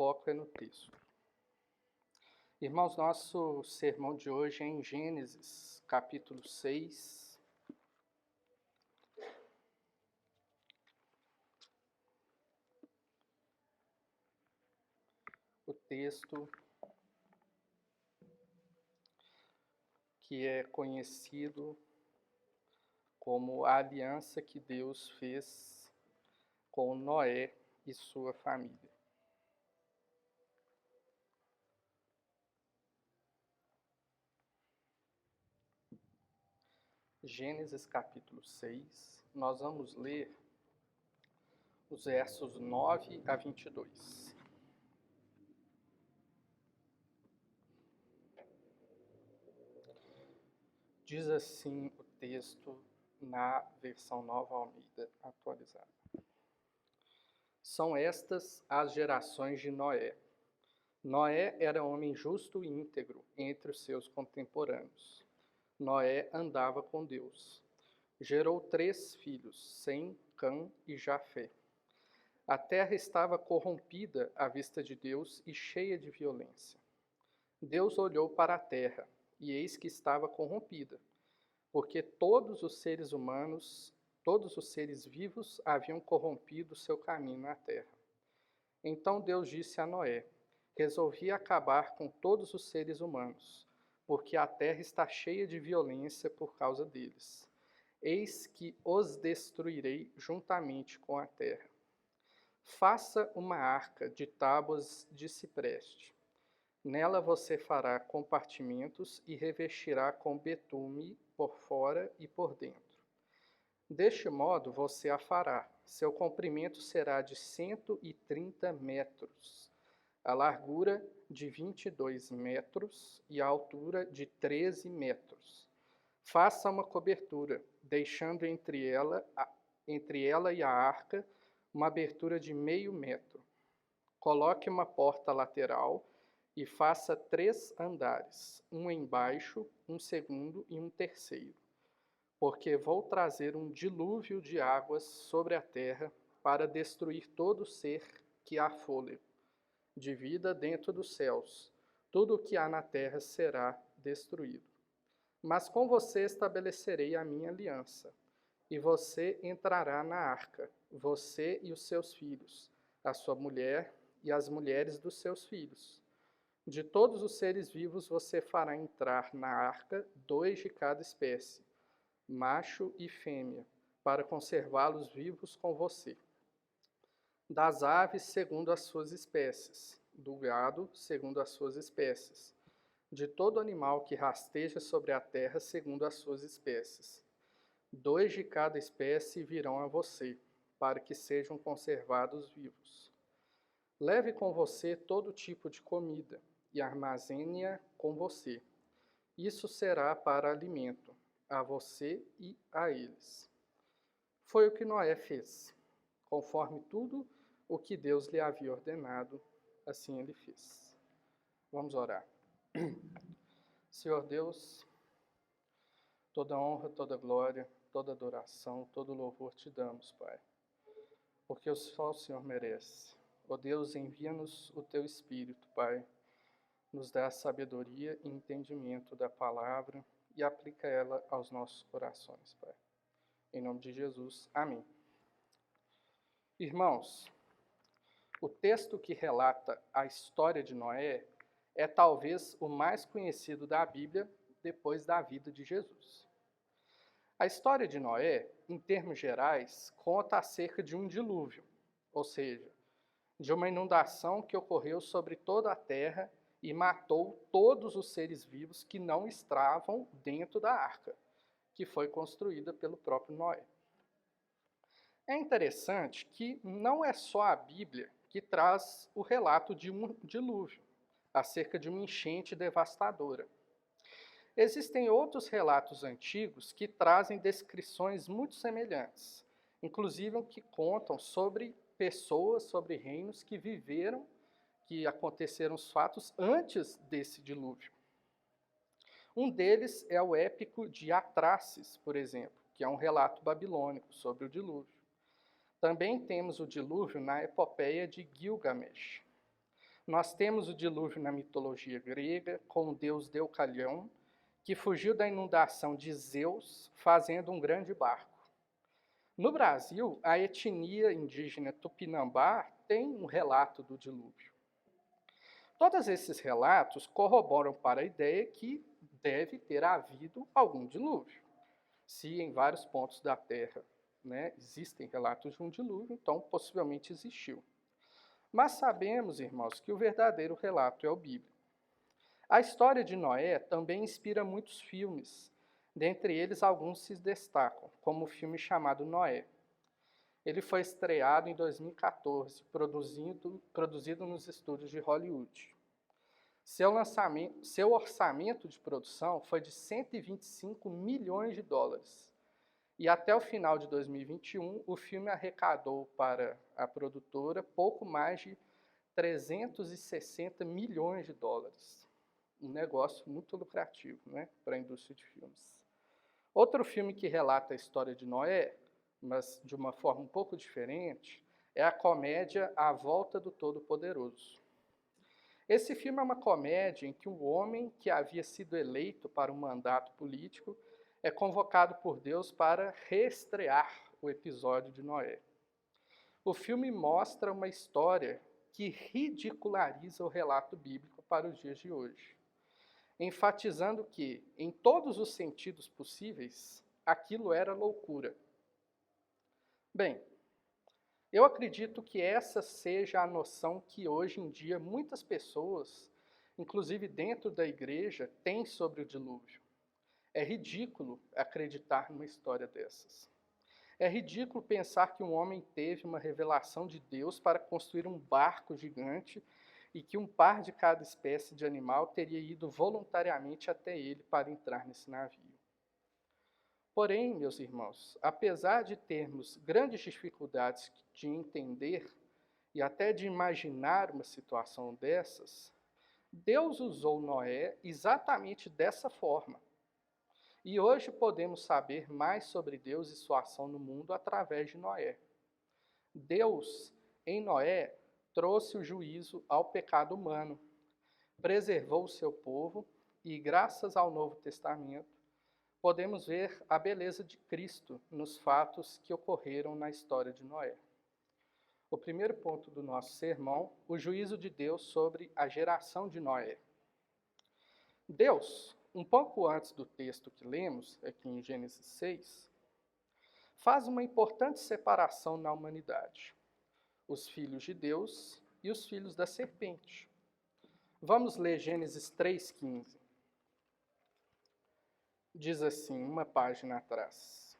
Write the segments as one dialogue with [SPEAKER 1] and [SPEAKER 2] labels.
[SPEAKER 1] foco é no texto. Irmãos, nosso sermão de hoje é em Gênesis, capítulo 6. O texto que é conhecido como a aliança que Deus fez com Noé e sua família. Gênesis capítulo 6, nós vamos ler os versos 9 a 22. Diz assim o texto na versão Nova Almeida atualizada. São estas as gerações de Noé. Noé era homem justo e íntegro entre os seus contemporâneos. Noé andava com Deus. Gerou 3 filhos, Sem, Cã e Jafé. A terra estava corrompida à vista de Deus e cheia de violência. Deus olhou para a terra, e eis que estava corrompida, porque todos os seres vivos haviam corrompido seu caminho na terra. Então Deus disse a Noé: resolvi acabar com todos os seres humanos, porque a terra está cheia de violência por causa deles. Eis que os destruirei juntamente com a terra. Faça uma arca de tábuas de cipreste. Nela você fará compartimentos e revestirá com betume por fora e por dentro. Deste modo você a fará. Seu comprimento será de 130 metros, a largura de 22 metros e a altura de 13 metros. Faça uma cobertura, deixando entre ela e a arca uma abertura de meio metro. Coloque uma porta lateral e faça 3 andares, um embaixo, um segundo e um terceiro. Porque vou trazer um dilúvio de águas sobre a terra para destruir todo ser que há fôlego de vida dentro dos céus. Tudo o que há na terra será destruído. Mas com você estabelecerei a minha aliança, e você entrará na arca, você e os seus filhos, a sua mulher e as mulheres dos seus filhos. De todos os seres vivos você fará entrar na arca 2 de cada espécie, macho e fêmea, para conservá-los vivos com você. Das aves, segundo as suas espécies, do gado, segundo as suas espécies, de todo animal que rasteja sobre a terra, segundo as suas espécies. 2 de cada espécie virão a você, para que sejam conservados vivos. Leve com você todo tipo de comida, e armazene-a com você. Isso será para alimento, a você e a eles. Foi o que Noé fez. Conforme tudo o que Deus lhe havia ordenado, assim ele fez. Vamos orar. Senhor Deus, toda honra, toda glória, toda adoração, todo louvor te damos, Pai, porque só o Senhor merece. Ó Deus, envia-nos o teu Espírito, Pai, nos dá sabedoria e entendimento da palavra e aplica ela aos nossos corações, Pai. Em nome de Jesus, amém. Irmãos, o texto que relata a história de Noé é talvez o mais conhecido da Bíblia depois da vida de Jesus. A história de Noé, em termos gerais, conta acerca de um dilúvio, ou seja, de uma inundação que ocorreu sobre toda a terra e matou todos os seres vivos que não estavam dentro da arca, que foi construída pelo próprio Noé. É interessante que não é só a Bíblia que traz o relato de um dilúvio, acerca de uma enchente devastadora. Existem outros relatos antigos que trazem descrições muito semelhantes, inclusive que contam sobre pessoas, sobre reinos que viveram, que aconteceram os fatos antes desse dilúvio. Um deles é o épico de Atraces, por exemplo, que é um relato babilônico sobre o dilúvio. Também temos o dilúvio na epopeia de Gilgamesh. Nós temos o dilúvio na mitologia grega, com o deus Deucalião, que fugiu da inundação de Zeus, fazendo um grande barco. No Brasil, a etnia indígena Tupinambá tem um relato do dilúvio. Todos esses relatos corroboram para a ideia que deve ter havido algum dilúvio. Se em vários pontos da Terra, existem relatos de um dilúvio, então possivelmente existiu. Mas sabemos, irmãos, que o verdadeiro relato é o bíblico. A história de Noé também inspira muitos filmes. Dentre eles, alguns se destacam, como o filme chamado Noé. Ele foi estreado em 2014, produzido nos estúdios de Hollywood. Seu orçamento de produção foi de 125 milhões de dólares. E até o final de 2021, o filme arrecadou para a produtora pouco mais de 360 milhões de dólares. Um negócio muito lucrativo, para a indústria de filmes. Outro filme que relata a história de Noé, mas de uma forma um pouco diferente, é a comédia A Volta do Todo-Poderoso. Esse filme é uma comédia em que um homem que havia sido eleito para um mandato político é convocado por Deus para reestrear o episódio de Noé. O filme mostra uma história que ridiculariza o relato bíblico para os dias de hoje, enfatizando que, em todos os sentidos possíveis, aquilo era loucura. Bem, eu acredito que essa seja a noção que hoje em dia muitas pessoas, inclusive dentro da igreja, têm sobre o dilúvio. É ridículo acreditar numa história dessas. É ridículo pensar que um homem teve uma revelação de Deus para construir um barco gigante e que um par de cada espécie de animal teria ido voluntariamente até ele para entrar nesse navio. Porém, meus irmãos, apesar de termos grandes dificuldades de entender e até de imaginar uma situação dessas, Deus usou Noé exatamente dessa forma. E hoje podemos saber mais sobre Deus e sua ação no mundo através de Noé. Deus, em Noé, trouxe o juízo ao pecado humano, preservou o seu povo e, graças ao Novo Testamento, podemos ver a beleza de Cristo nos fatos que ocorreram na história de Noé. O primeiro ponto do nosso sermão, o juízo de Deus sobre a geração de Noé. Deus, um pouco antes do texto que lemos, aqui em Gênesis 6, faz uma importante separação na humanidade: os filhos de Deus e os filhos da serpente. Vamos ler Gênesis 3,15. Diz assim, uma página atrás.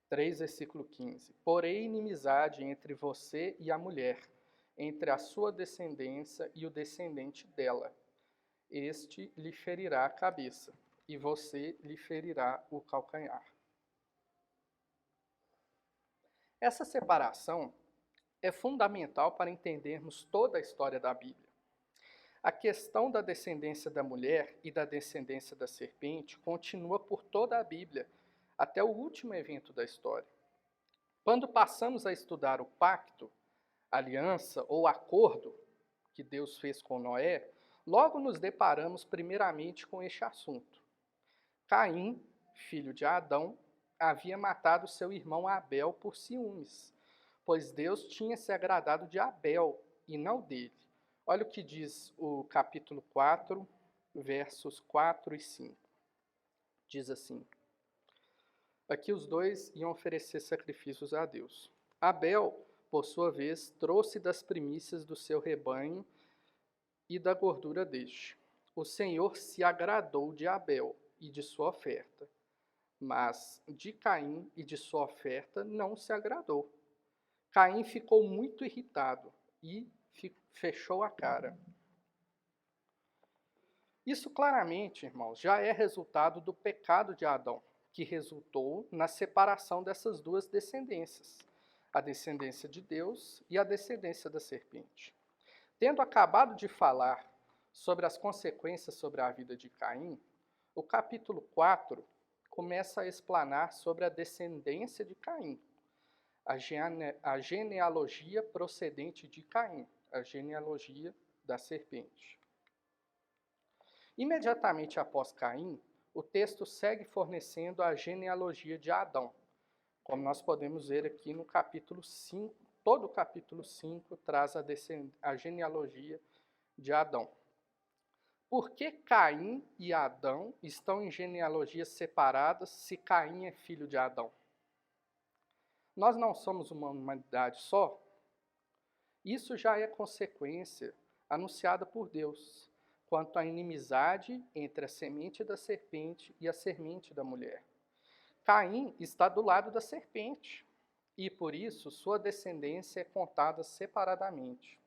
[SPEAKER 1] 3, versículo 15. Porém, inimizade entre você e a mulher, entre a sua descendência e o descendente dela. Este lhe ferirá a cabeça, e você lhe ferirá o calcanhar. Essa separação é fundamental para entendermos toda a história da Bíblia. A questão da descendência da mulher e da descendência da serpente continua por toda a Bíblia, até o último evento da história. Quando passamos a estudar o pacto, aliança ou acordo que Deus fez com Noé, logo nos deparamos primeiramente com este assunto. Caim, filho de Adão, havia matado seu irmão Abel por ciúmes, pois Deus tinha se agradado de Abel e não dele. Olha o que diz o capítulo 4, versos 4 e 5. Diz assim: aqui os dois iam oferecer sacrifícios a Deus. Abel, por sua vez, trouxe das primícias do seu rebanho e da gordura deste. O Senhor se agradou de Abel e de sua oferta, mas de Caim e de sua oferta não se agradou. Caim ficou muito irritado e fechou a cara. Isso claramente, irmãos, já é resultado do pecado de Adão, que resultou na separação dessas duas descendências, a descendência de Deus e a descendência da serpente. Tendo acabado de falar sobre as consequências sobre a vida de Caim, o capítulo 4 começa a explanar sobre a descendência de Caim, a genealogia procedente de Caim, a genealogia da serpente. Imediatamente após Caim, o texto segue fornecendo a genealogia de Adão. Como nós podemos ver aqui no capítulo 5, todo o capítulo 5 traz a genealogia de Adão. Por que Caim e Adão estão em genealogias separadas se Caim é filho de Adão? Nós não somos uma humanidade só? Isso já é consequência anunciada por Deus quanto à inimizade entre a semente da serpente e a semente da mulher. Caim está do lado da serpente e, por isso, sua descendência é contada separadamente.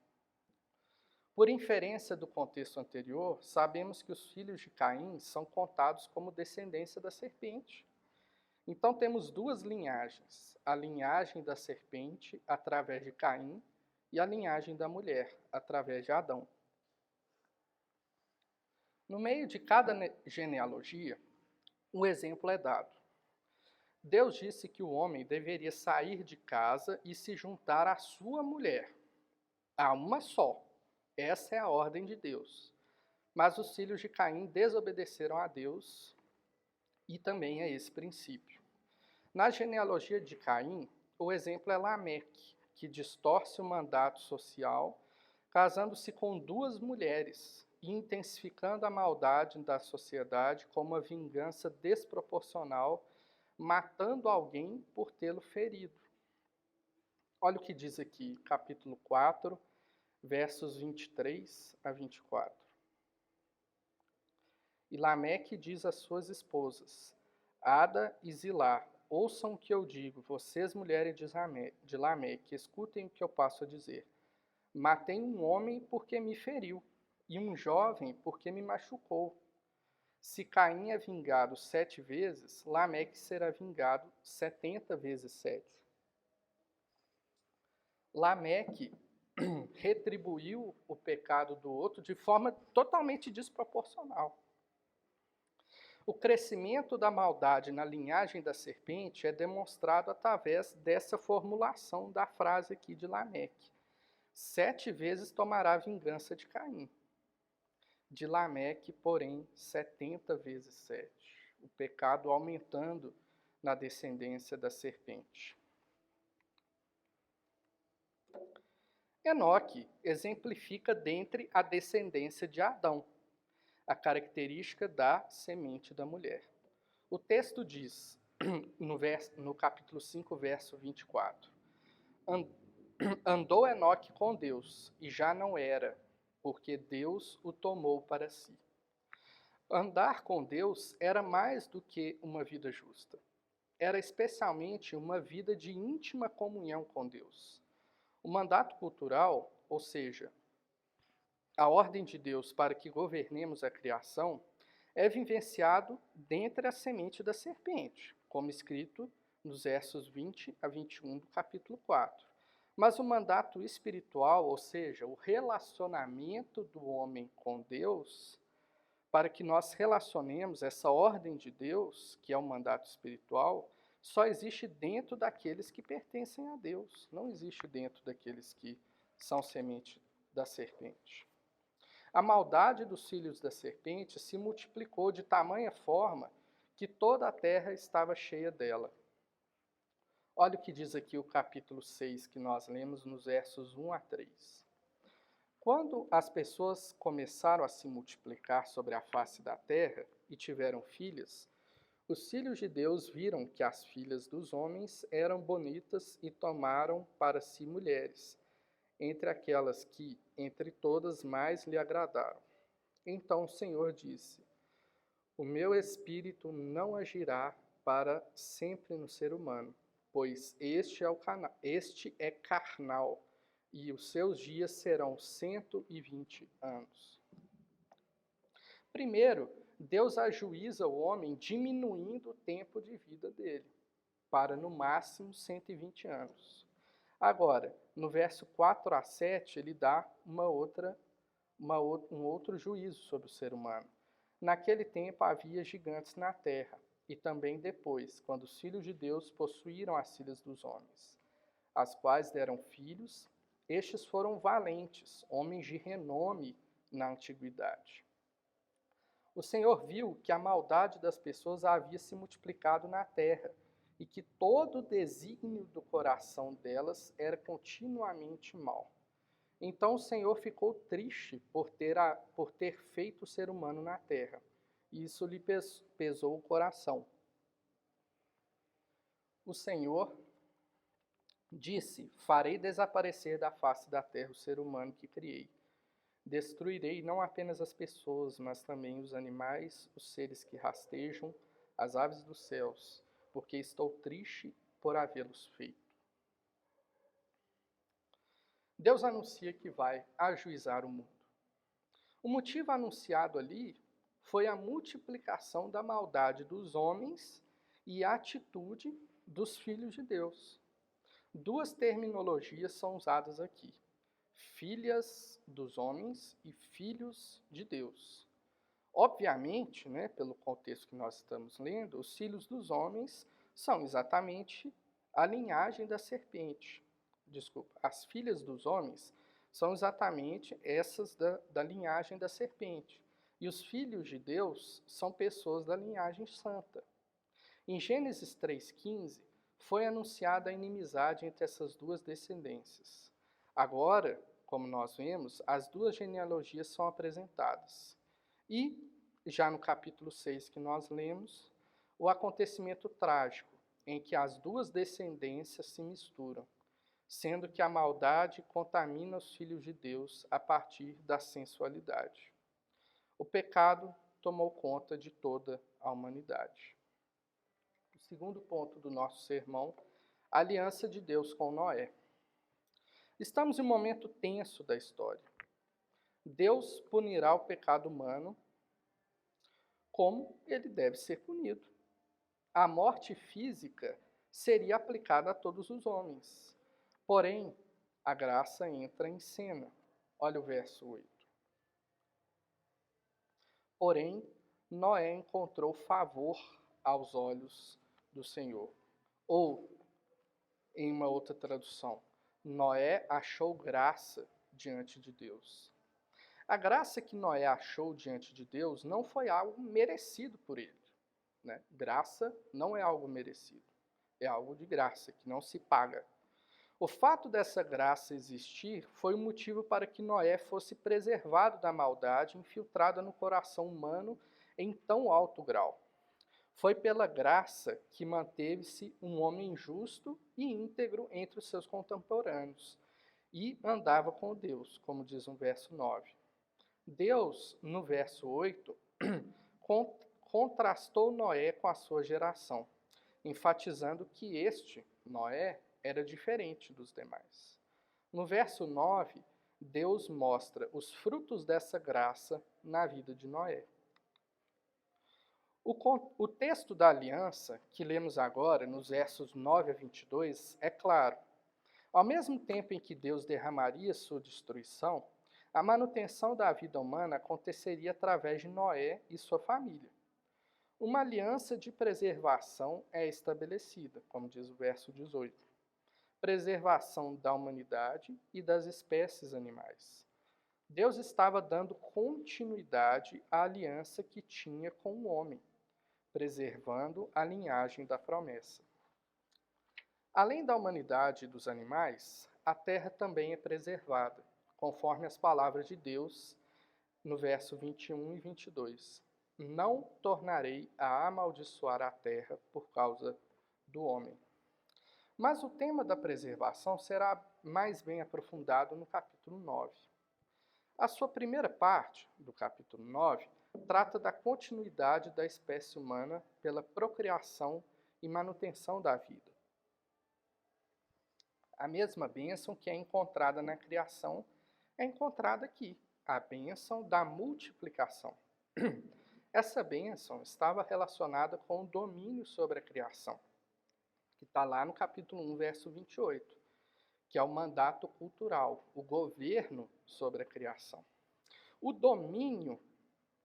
[SPEAKER 1] Por inferência do contexto anterior, sabemos que os filhos de Caim são contados como descendência da serpente. Então temos duas linhagens, a linhagem da serpente através de Caim e a linhagem da mulher através de Adão. No meio de cada genealogia, um exemplo é dado. Deus disse que o homem deveria sair de casa e se juntar à sua mulher, a uma só. Essa é a ordem de Deus. Mas os filhos de Caim desobedeceram a Deus e também a esse princípio. Na genealogia de Caim, o exemplo é Lameque, que distorce o mandato social, casando-se com duas mulheres e intensificando a maldade da sociedade com uma vingança desproporcional, matando alguém por tê-lo ferido. Olha o que diz aqui, capítulo 4, versos 23 a 24. E Lameque diz às suas esposas, Ada e Zilá, ouçam o que eu digo, vocês mulheres de Lameque, escutem o que eu passo a dizer. Matei um homem porque me feriu, e um jovem porque me machucou. Se Caim é vingado 7 vezes, Lameque será vingado 70 vezes 7. Lameque retribuiu o pecado do outro de forma totalmente desproporcional. O crescimento da maldade na linhagem da serpente é demonstrado através dessa formulação da frase aqui de Lameque. 7 vezes tomará vingança de Caim. De Lameque, porém, 70 vezes 7. O pecado aumentando na descendência da serpente. Enoque exemplifica dentre a descendência de Adão a característica da semente da mulher. O texto diz, no capítulo 5, verso 24, andou Enoque com Deus, e já não era, porque Deus o tomou para si. Andar com Deus era mais do que uma vida justa. Era especialmente uma vida de íntima comunhão com Deus. O mandato cultural, ou seja, a ordem de Deus para que governemos a criação, é vivenciado dentre a semente da serpente, como escrito nos versos 20 a 21 do capítulo 4. Mas o mandato espiritual, ou seja, o relacionamento do homem com Deus, para que nós relacionemos essa ordem de Deus, que é o mandato espiritual, só existe dentro daqueles que pertencem a Deus, não existe dentro daqueles que são semente da serpente. A maldade dos filhos da serpente se multiplicou de tamanha forma que toda a terra estava cheia dela. Olha o que diz aqui o capítulo 6, que nós lemos nos versos 1 a 3. Quando as pessoas começaram a se multiplicar sobre a face da terra e tiveram filhas, os filhos de Deus viram que as filhas dos homens eram bonitas e tomaram para si mulheres, entre aquelas que, entre todas, mais lhe agradaram. Então o Senhor disse, o meu espírito não agirá para sempre no ser humano, pois este é carnal, e os seus dias serão 120 anos. Primeiro, Deus ajuiza o homem diminuindo o tempo de vida dele, para no máximo 120 anos. Agora, no verso 4 a 7, ele dá um outro juízo sobre o ser humano. Naquele tempo havia gigantes na terra, e também depois, quando os filhos de Deus possuíram as filhas dos homens, as quais deram filhos, Estes foram valentes, homens de renome na antiguidade. O Senhor viu que a maldade das pessoas havia se multiplicado na terra e que todo o desígnio do coração delas era continuamente mau. Então o Senhor ficou triste por ter feito o ser humano na terra, e isso lhe pesou o coração. O Senhor disse: farei desaparecer da face da terra o ser humano que criei. Destruirei não apenas as pessoas, mas também os animais, os seres que rastejam, as aves dos céus, porque estou triste por havê-los feito. Deus anuncia que vai ajuizar o mundo. O motivo anunciado ali foi a multiplicação da maldade dos homens e a atitude dos filhos de Deus. Duas terminologias são usadas aqui: filhas dos homens e filhos de Deus. Obviamente, pelo contexto que nós estamos lendo, os filhos dos homens são exatamente a linhagem da serpente. As filhas dos homens são exatamente essas da linhagem da serpente. E os filhos de Deus são pessoas da linhagem santa. Em Gênesis 3,15, foi anunciada a inimizade entre essas duas descendências. Agora, como nós vemos, as duas genealogias são apresentadas. E, já no capítulo 6 que nós lemos, o acontecimento trágico em que as duas descendências se misturam, sendo que a maldade contamina os filhos de Deus a partir da sensualidade. O pecado tomou conta de toda a humanidade. O segundo ponto do nosso sermão, a aliança de Deus com Noé. Estamos em um momento tenso da história. Deus punirá o pecado humano como ele deve ser punido. A morte física seria aplicada a todos os homens. Porém, a graça entra em cena. Olha o verso 8. Porém, Noé encontrou favor aos olhos do Senhor. Ou, em uma outra tradução, Noé achou graça diante de Deus. A graça que Noé achou diante de Deus não foi algo merecido por ele. Graça não é algo merecido. É algo de graça, que não se paga. O fato dessa graça existir foi o motivo para que Noé fosse preservado da maldade infiltrada no coração humano em tão alto grau. Foi pela graça que manteve-se um homem justo e íntegro entre os seus contemporâneos e andava com Deus, como diz no verso 9. Deus, no verso 8, contrastou Noé com a sua geração, enfatizando que este, Noé, era diferente dos demais. No verso 9, Deus mostra os frutos dessa graça na vida de Noé. O texto da aliança, que lemos agora, nos versos 9 a 22, é claro. Ao mesmo tempo em que Deus derramaria sua destruição, a manutenção da vida humana aconteceria através de Noé e sua família. Uma aliança de preservação é estabelecida, como diz o verso 18. Preservação da humanidade e das espécies animais. Deus estava dando continuidade à aliança que tinha com o homem, preservando a linhagem da promessa. Além da humanidade e dos animais, a terra também é preservada, conforme as palavras de Deus no verso 21 e 22. Não tornarei a amaldiçoar a terra por causa do homem. Mas o tema da preservação será mais bem aprofundado no capítulo 9. A sua primeira parte, do capítulo 9, trata da continuidade da espécie humana pela procriação e manutenção da vida. A mesma bênção que é encontrada na criação é encontrada aqui, a bênção da multiplicação. Essa bênção estava relacionada com o domínio sobre a criação, que está lá no capítulo 1, verso 28, que é o mandato cultural, o governo sobre a criação. O domínio,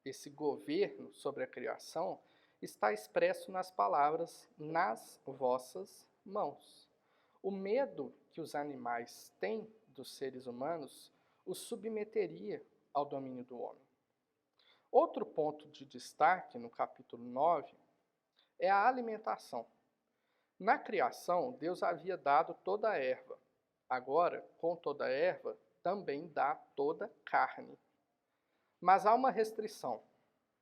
[SPEAKER 1] esse governo sobre a criação, está expresso nas palavras nas vossas mãos. O medo que os animais têm dos seres humanos os submeteria ao domínio do homem. Outro ponto de destaque no capítulo 9 é a alimentação. Na criação, Deus havia dado toda a erva. Agora, com toda a erva, também dá toda carne. Mas há uma restrição,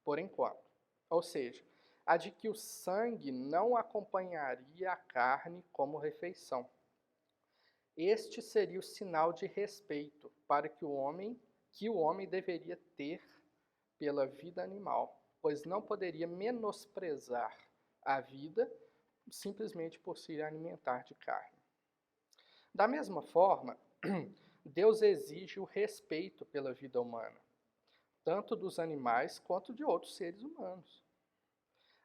[SPEAKER 1] por enquanto. Ou seja, a de que o sangue não acompanharia a carne como refeição. Este seria o sinal de respeito para que o homem deveria ter pela vida animal, pois não poderia menosprezar a vida simplesmente por se alimentar de carne. Da mesma forma, Deus exige o respeito pela vida humana, tanto dos animais quanto de outros seres humanos.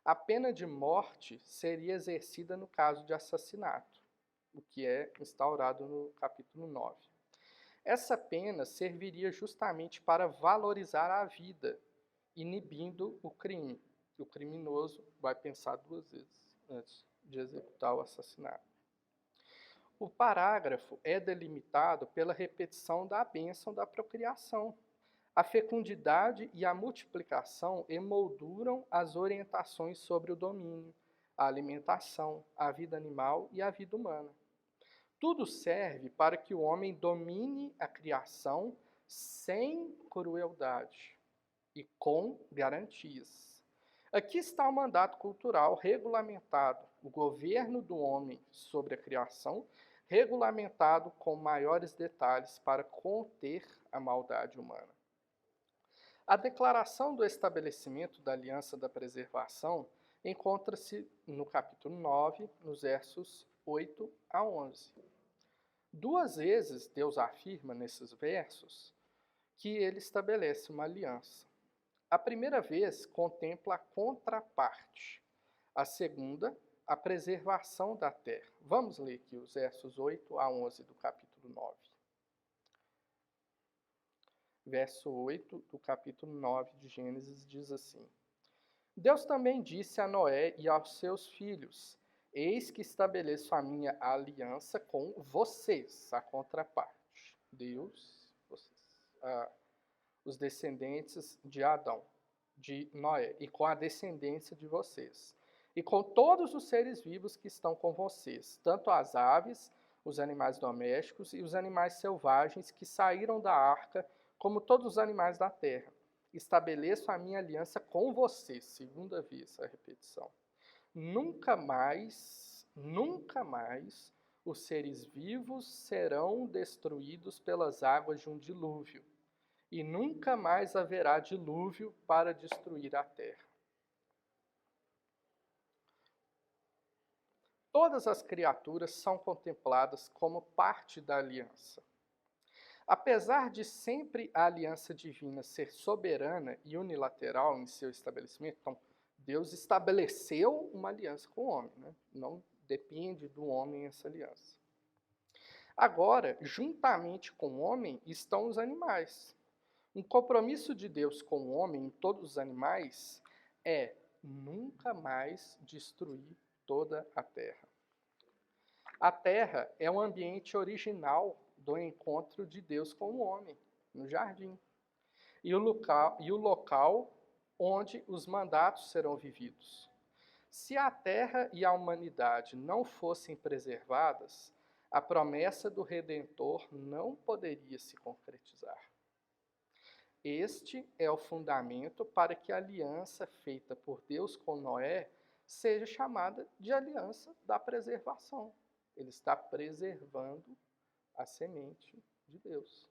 [SPEAKER 1] A pena de morte seria exercida no caso de assassinato, o que é instaurado no capítulo 9. Essa pena serviria justamente para valorizar a vida, inibindo o crime. O criminoso vai pensar duas vezes antes de executar o assassinato. O parágrafo é delimitado pela repetição da bênção da procriação. A fecundidade e a multiplicação emolduram as orientações sobre o domínio, a alimentação, a vida animal e a vida humana. Tudo serve para que o homem domine a criação sem crueldade e com garantias. Aqui está o mandato cultural regulamentado, o governo do homem sobre a criação, regulamentado com maiores detalhes para conter a maldade humana. A declaração do estabelecimento da aliança da preservação encontra-se no capítulo 9, nos versos 8 a 11. Duas vezes Deus afirma nesses versos que ele estabelece uma aliança. A primeira vez contempla a contraparte. A segunda, a preservação da terra. Vamos ler aqui os versos 8 a 11 do capítulo 9. Verso 8 do capítulo 9 de Gênesis diz assim: Deus também disse a Noé e aos seus filhos: Eis que estabeleço a minha aliança com vocês, a contraparte. Deus, vocês, os descendentes de Adão, de Noé, e com a descendência de vocês, e com todos os seres vivos que estão com vocês, tanto as aves, os animais domésticos e os animais selvagens que saíram da arca, como todos os animais da terra. Estabeleço a minha aliança com vocês, segunda vez a repetição. Nunca mais os seres vivos serão destruídos pelas águas de um dilúvio, e nunca mais haverá dilúvio para destruir a terra. Todas as criaturas são contempladas como parte da aliança. Apesar de sempre a aliança divina ser soberana e unilateral em seu estabelecimento, então, Deus estabeleceu uma aliança com o homem, né? Não depende do homem essa aliança. Agora, juntamente com o homem, estão os animais. Um compromisso de Deus com o homem e todos os animais é nunca mais destruir toda a terra. A terra é um ambiente original do encontro de Deus com o homem, no jardim. E o local onde os mandatos serão vividos. Se a terra e a humanidade não fossem preservadas, a promessa do Redentor não poderia se concretizar. Este é o fundamento para que a aliança feita por Deus com Noé seja chamada de aliança da preservação. Ele está preservando a semente de Deus.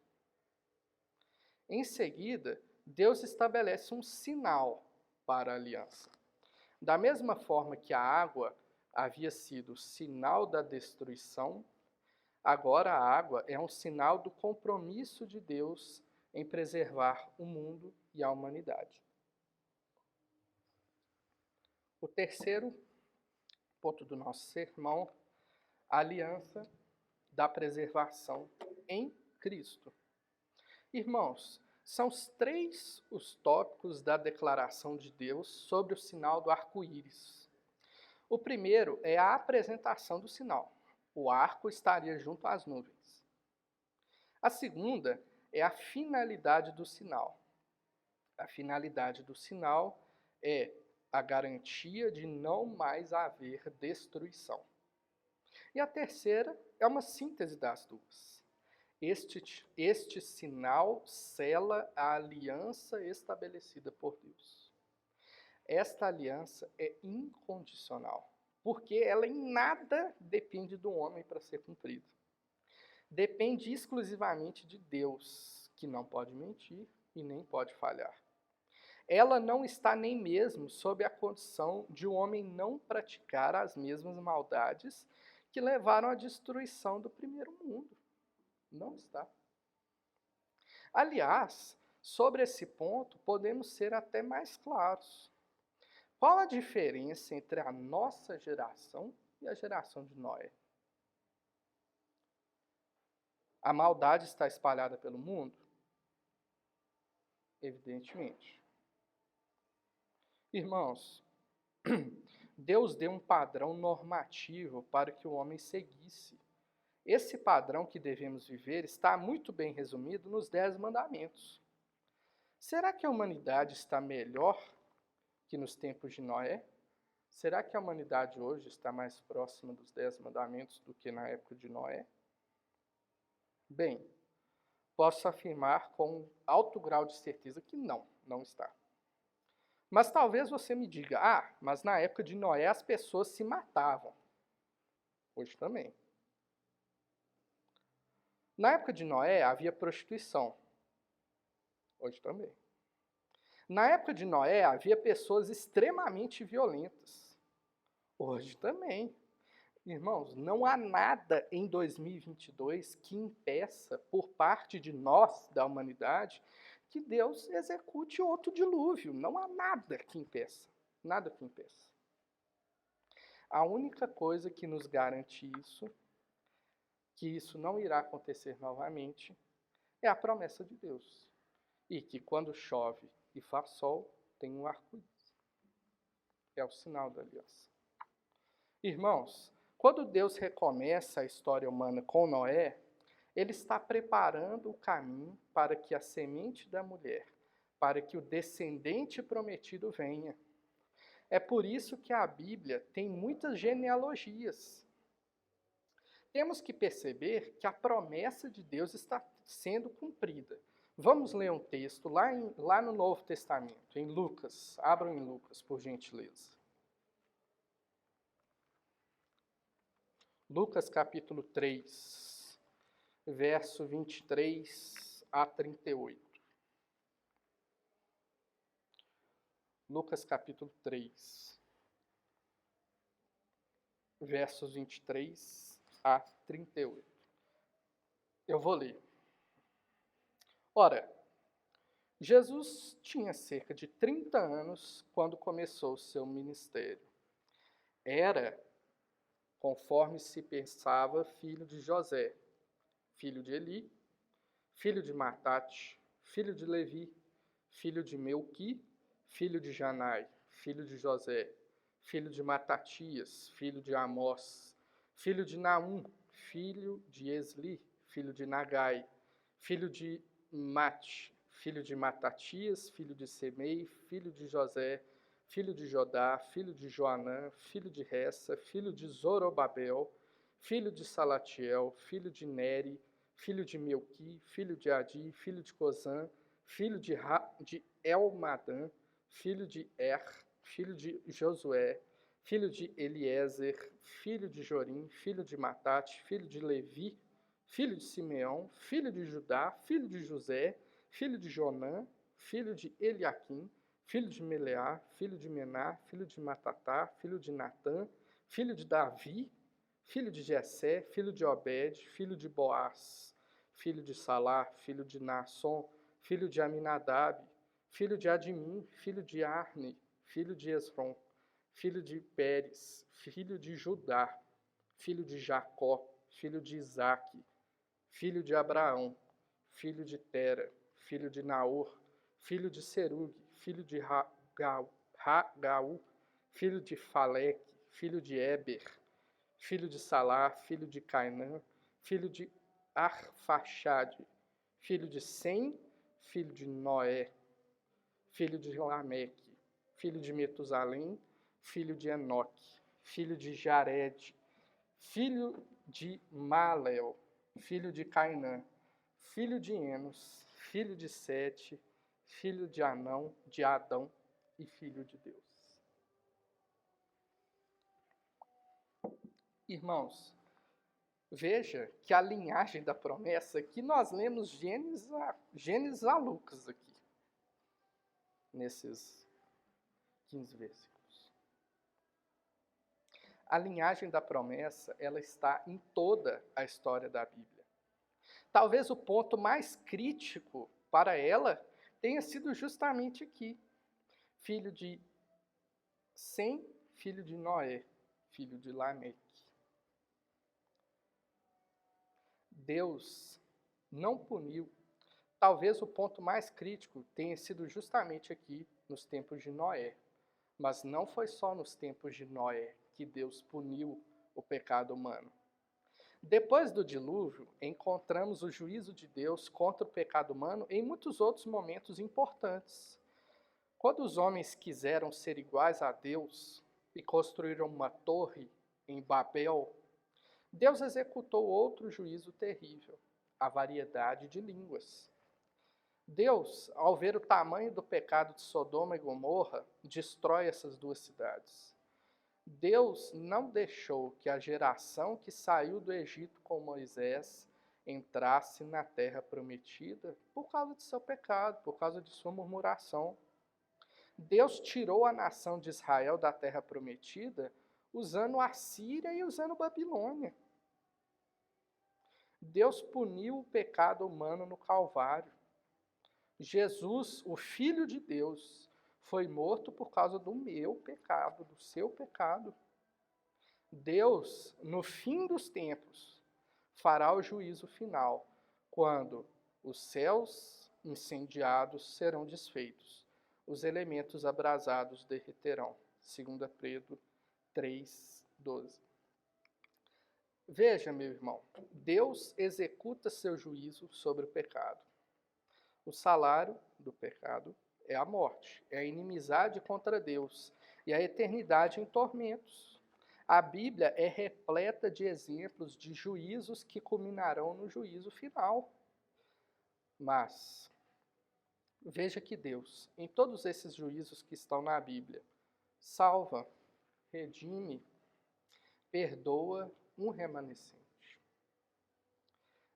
[SPEAKER 1] Em seguida, Deus estabelece um sinal para a aliança. Da mesma forma que a água havia sido sinal da destruição, agora a água é um sinal do compromisso de Deus em preservar o mundo e a humanidade. O terceiro ponto do nosso sermão, a aliança da preservação em Cristo. Irmãos, são os tópicos da declaração de Deus sobre o sinal do arco-íris. O primeiro é a apresentação do sinal. O arco estaria junto às nuvens. A segunda é a finalidade do sinal. A finalidade do sinal é a garantia de não mais haver destruição. E a terceira é uma síntese das duas. Este sinal sela a aliança estabelecida por Deus. Esta aliança é incondicional, porque ela em nada depende do homem para ser cumprida. Depende exclusivamente de Deus, que não pode mentir e nem pode falhar. Ela não está nem mesmo sob a condição de o homem não praticar as mesmas maldades que levaram à destruição do primeiro mundo. Não está. Aliás, sobre esse ponto, podemos ser até mais claros. Qual a diferença entre a nossa geração e a geração de Noé? A maldade está espalhada pelo mundo? Evidentemente. Irmãos, Deus deu um padrão normativo para que o homem seguisse. Esse padrão que devemos viver está muito bem resumido nos 10 mandamentos. Será que a humanidade está melhor que nos tempos de Noé? Será que a humanidade hoje está mais próxima dos 10 mandamentos do que na época de Noé? Bem, posso afirmar com alto grau de certeza que não está. Mas talvez você me diga, mas na época de Noé as pessoas se matavam. Hoje também. Na época de Noé havia prostituição. Hoje também. Na época de Noé havia pessoas extremamente violentas. Hoje também. Irmãos, não há nada em 2022 que impeça, por parte de nós, da humanidade, que Deus execute outro dilúvio. Não há nada que impeça. Nada que impeça. A única coisa que nos garante isso, que isso não irá acontecer novamente, é a promessa de Deus. E que quando chove e faz sol, tem um arco-íris. É o sinal da aliança. Irmãos, quando Deus recomeça a história humana com Noé, Ele está preparando o caminho para que a semente da mulher, para que o descendente prometido venha. É por isso que a Bíblia tem muitas genealogias. Temos que perceber que a promessa de Deus está sendo cumprida. Vamos ler um texto lá no Novo Testamento, em Lucas. Abram em Lucas, por gentileza. Lucas capítulo 3, verso 23 a 38. Lucas capítulo 3, versos 23 a 38. Eu vou ler. Ora, Jesus tinha cerca de 30 anos quando começou o seu ministério. Era, conforme se pensava, filho de José, filho de Eli, filho de Matate, filho de Levi, filho de Melqui, filho de Janai, filho de José, filho de Matatias, filho de Amós, filho de Naum, filho de Esli, filho de Nagai, filho de Mate, filho de Matatias, filho de Semei, filho de José, filho de Jodá, filho de Joanã, filho de Ressa, filho de Zorobabel, filho de Salatiel, filho de Neri, filho de Melqui, filho de Adi, filho de Cozã, filho de Elmadã, filho de filho de Josué, filho de Eliezer, filho de Jorim, filho de Matate, filho de Levi, filho de Simeão, filho de Judá, filho de José, filho de Jonã, filho de Eliaquim, filho de Meleá, filho de Mená, filho de Matatá, filho de Natã, filho de Davi, filho de Jessé, filho de Obed, filho de Boaz, filho de Salá, filho de Naasson, filho de Aminadab, filho de Admim, filho de Arne, filho de Esrom, filho de Pérez, filho de Judá, filho de Jacó, filho de Isaque, filho de Abraão, filho de Tera, filho de Naor, filho de Serugue, filho de Ragaú, filho de Faleque, filho de Eber, filho de Salá, filho de Cainã, filho de Arfaxade, filho de Sem, filho de Noé, filho de Lameque, filho de Metusalém, filho de Enoque, filho de Jared, filho de Malel, filho de Cainã, filho de Enos, filho de Sete, filho de Adão e filho de Deus. Irmãos, veja que a linhagem da promessa, que nós lemos Gênesis a Lucas aqui, nesses 15 versículos. A linhagem da promessa, ela está em toda a história da Bíblia. Talvez o ponto mais crítico para ela tenha sido justamente aqui. Filho de Sem, filho de Noé, filho de Lameque. Deus não puniu. Talvez o ponto mais crítico tenha sido justamente aqui, nos tempos de Noé. Mas não foi só nos tempos de Noé que Deus puniu o pecado humano. Depois do dilúvio, encontramos o juízo de Deus contra o pecado humano em muitos outros momentos importantes. Quando os homens quiseram ser iguais a Deus e construíram uma torre em Babel, Deus executou outro juízo terrível, a variedade de línguas. Deus, ao ver o tamanho do pecado de Sodoma e Gomorra, destrói essas duas cidades. Deus não deixou que a geração que saiu do Egito com Moisés entrasse na terra prometida por causa de seu pecado, por causa de sua murmuração. Deus tirou a nação de Israel da terra prometida usando a Síria e usando Babilônia. Deus puniu o pecado humano no Calvário. Jesus, o Filho de Deus, foi morto por causa do meu pecado, do seu pecado. Deus, no fim dos tempos, fará o juízo final, quando os céus incendiados serão desfeitos, os elementos abrasados derreterão. 2 Pedro 3:12. Veja, meu irmão, Deus executa seu juízo sobre o pecado. O salário do pecado é a morte, é a inimizade contra Deus e a eternidade em tormentos. A Bíblia é repleta de exemplos de juízos que culminarão no juízo final. Mas, veja que Deus, em todos esses juízos que estão na Bíblia, salva, redime, perdoa um remanescente.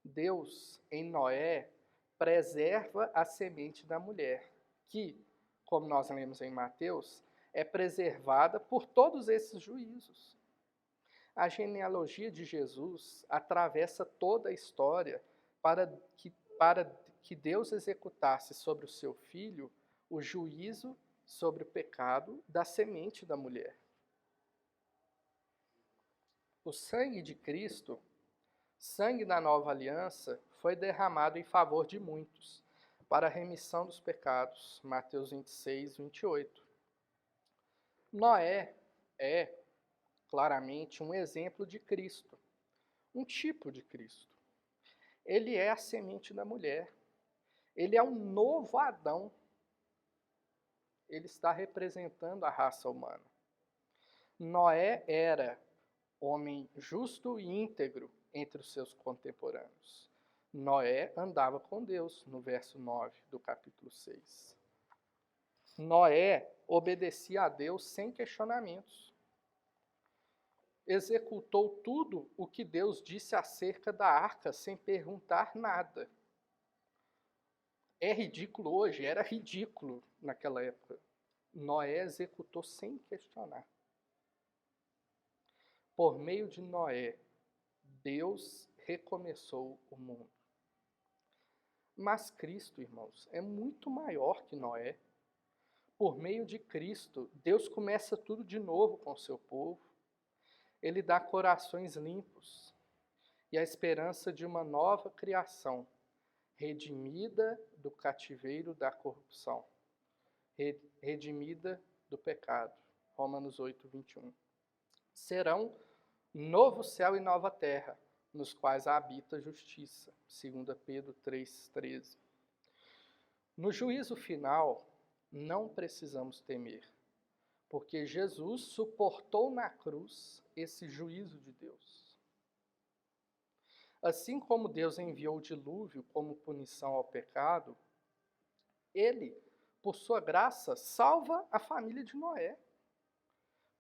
[SPEAKER 1] Deus, em Noé, preserva a semente da mulher, que, como nós lemos em Mateus, é preservada por todos esses juízos. A genealogia de Jesus atravessa toda a história para que Deus executasse sobre o seu filho o juízo sobre o pecado da semente da mulher. O sangue de Cristo, sangue da nova aliança, foi derramado em favor de muitos, para a remissão dos pecados. Mateus 26:28. Noé é, claramente, um exemplo de Cristo, um tipo de Cristo. Ele é a semente da mulher. Ele é um novo Adão. Ele está representando a raça humana. Noé era homem justo e íntegro entre os seus contemporâneos. Noé andava com Deus, no verso 9 do capítulo 6. Noé obedecia a Deus sem questionamentos. Executou tudo o que Deus disse acerca da arca sem perguntar nada. É ridículo hoje, era ridículo naquela época. Noé executou sem questionar. Por meio de Noé, Deus recomeçou o mundo. Mas Cristo, irmãos, é muito maior que Noé. Por meio de Cristo, Deus começa tudo de novo com o seu povo. Ele dá corações limpos e a esperança de uma nova criação, redimida do cativeiro da corrupção, redimida do pecado. Romanos 8:21. Serão novo céu e nova terra, nos quais habita a justiça. 2 Pedro 3,13. No juízo final, não precisamos temer, porque Jesus suportou na cruz esse juízo de Deus. Assim como Deus enviou o dilúvio como punição ao pecado, ele, por sua graça, salva a família de Noé.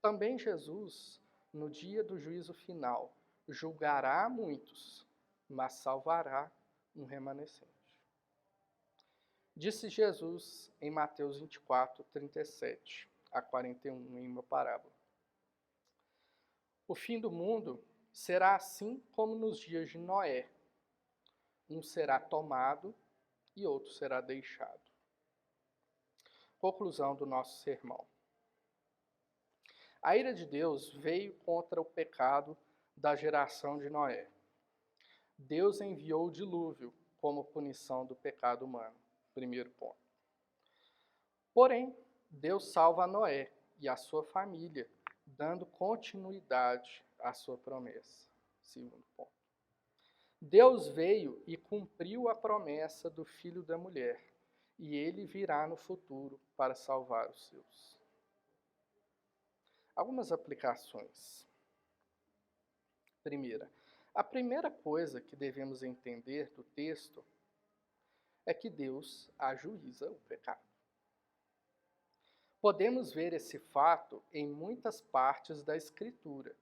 [SPEAKER 1] Também Jesus, no dia do juízo final, julgará muitos, mas salvará um remanescente. Disse Jesus em Mateus 24, 37 a 41, em uma parábola: o fim do mundo será assim como nos dias de Noé. Um será tomado e outro será deixado. Conclusão do nosso sermão. A ira de Deus veio contra o pecado da geração de Noé. Deus enviou o dilúvio como punição do pecado humano. Primeiro ponto. Porém, Deus salva Noé e a sua família, dando continuidade à sua promessa. Segundo ponto. Deus veio e cumpriu a promessa do filho da mulher, e ele virá no futuro para salvar os seus. Algumas aplicações. Primeira, a primeira coisa que devemos entender do texto é que Deus ajuiza o pecado. Podemos ver esse fato em muitas partes da Escritura.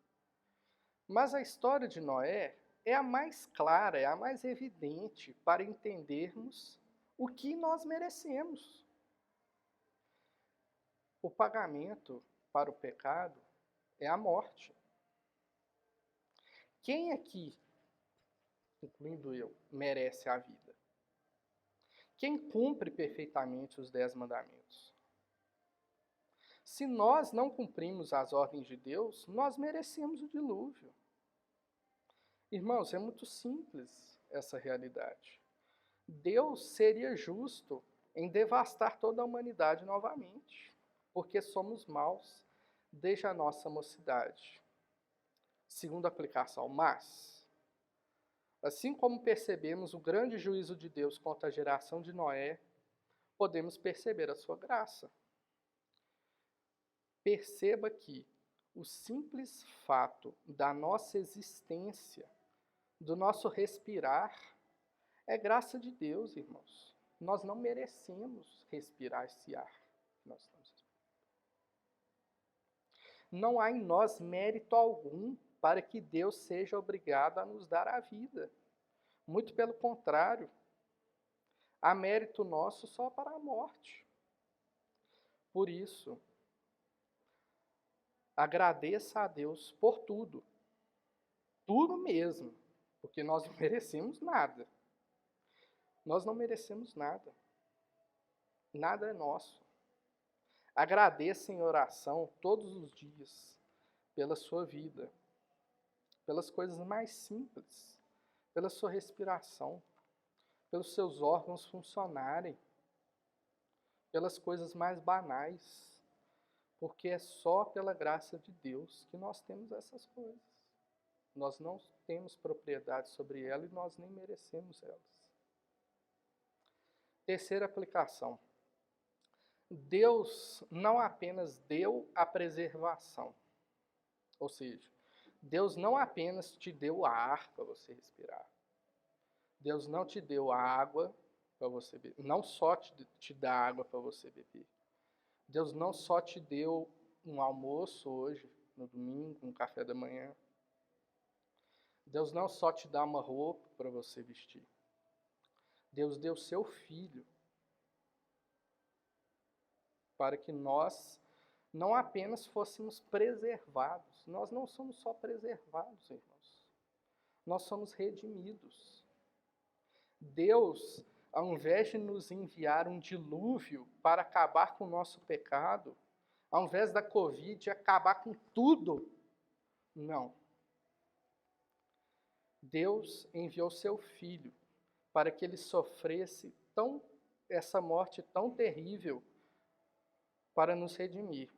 [SPEAKER 1] Mas a história de Noé é a mais clara, é a mais evidente para entendermos o que nós merecemos. O pagamento para o pecado é a morte. Quem aqui, incluindo eu, merece a vida? Quem cumpre perfeitamente os 10 mandamentos? Se nós não cumprimos as ordens de Deus, nós merecemos o dilúvio. Irmãos, é muito simples essa realidade. Deus seria justo em devastar toda a humanidade novamente, porque somos maus desde a nossa mocidade. Segunda aplicação, mas, assim como percebemos o grande juízo de Deus contra a geração de Noé, podemos perceber a sua graça. Perceba que o simples fato da nossa existência, do nosso respirar, é graça de Deus, irmãos. Nós não merecemos respirar esse ar que nós estamos respirando. Não há em nós mérito algum para que Deus seja obrigado a nos dar a vida. Muito pelo contrário, há mérito nosso só para a morte. Por isso, agradeça a Deus por tudo. Tudo mesmo, porque nós não merecemos nada. Nós não merecemos nada. Nada é nosso. Agradeça em oração todos os dias pela sua vida, pelas coisas mais simples, pela sua respiração, pelos seus órgãos funcionarem, pelas coisas mais banais, porque é só pela graça de Deus que nós temos essas coisas. Nós não temos propriedade sobre elas e nós nem merecemos elas. Terceira aplicação. Deus não apenas deu a preservação, ou seja, Deus não apenas te deu ar para você respirar. Deus não te deu água para você beber, não só te dá água para você beber. Deus não só te deu um almoço hoje, no domingo, um café da manhã. Deus não só te dá uma roupa para você vestir. Deus deu seu Filho para que nós não apenas fôssemos preservados. Nós não somos só preservados, irmãos. Nós somos redimidos. Deus, ao invés de nos enviar um dilúvio para acabar com o nosso pecado, ao invés da Covid acabar com tudo, não. Deus enviou seu Filho para que ele sofresse essa morte tão terrível para nos redimir,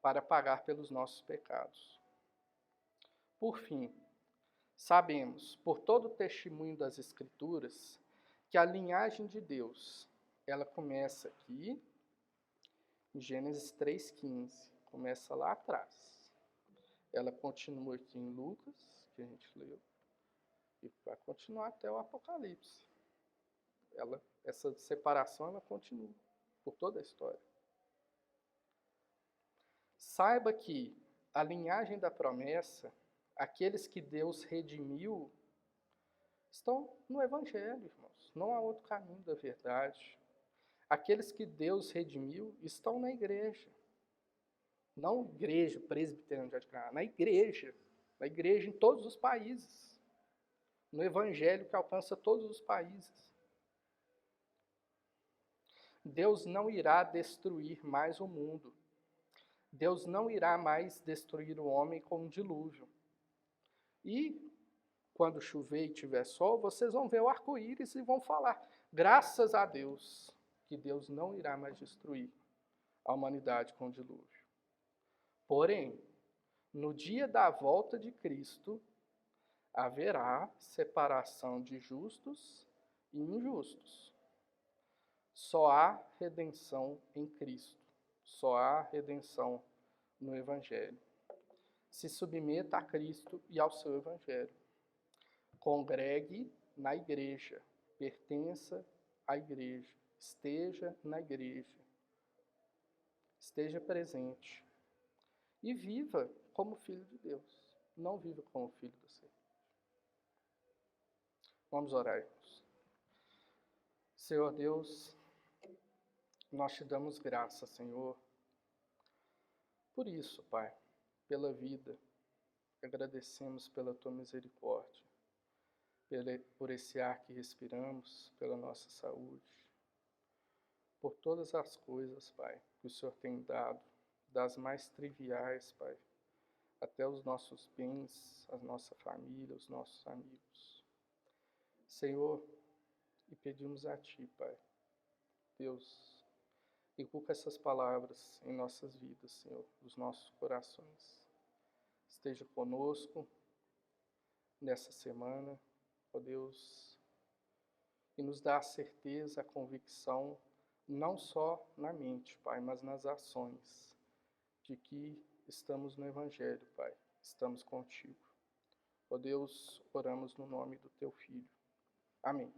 [SPEAKER 1] para pagar pelos nossos pecados. Por fim, Sabemos, por todo o testemunho das Escrituras, que a linhagem de Deus, ela começa aqui em Gênesis 3,15, começa lá atrás. Ela continua aqui em Lucas, que a gente leu, e vai continuar até o Apocalipse. Essa separação ela continua por toda a história. Saiba que a linhagem da promessa, aqueles que Deus redimiu, estão no Evangelho, irmãos. Não há outro caminho da verdade. Aqueles que Deus redimiu estão na igreja. Não igreja presbiteriana de Aticará, na igreja em todos os países. No Evangelho que alcança todos os países. Deus não irá destruir mais o mundo. Deus não irá mais destruir o homem com um dilúvio. E quando chover e tiver sol, vocês vão ver o arco-íris e vão falar: graças a Deus, que Deus não irá mais destruir a humanidade com o dilúvio. Porém, no dia da volta de Cristo, haverá separação de justos e injustos. Só há redenção em Cristo. Só há redenção no Evangelho. Se submeta a Cristo e ao seu Evangelho. Congregue na igreja. Pertença à igreja. Esteja na igreja. Esteja presente. E viva como filho de Deus. Não viva como filho do céu. Vamos orar, irmãos. Senhor Deus, nós te damos graça, Senhor, por isso, Pai, pela vida. Agradecemos pela tua misericórdia, por esse ar que respiramos, pela nossa saúde, por todas as coisas, Pai, que o Senhor tem dado, das mais triviais, Pai, até os nossos bens, a nossa família, os nossos amigos. Senhor, e pedimos a Ti, Pai, Deus, inculca essas palavras em nossas vidas, Senhor, nos nossos corações. Esteja conosco nessa semana, ó Deus, e nos dá a certeza, a convicção, não só na mente, Pai, mas nas ações, de que estamos no Evangelho, Pai, estamos contigo. Ó Deus, oramos no nome do Teu Filho. Amém.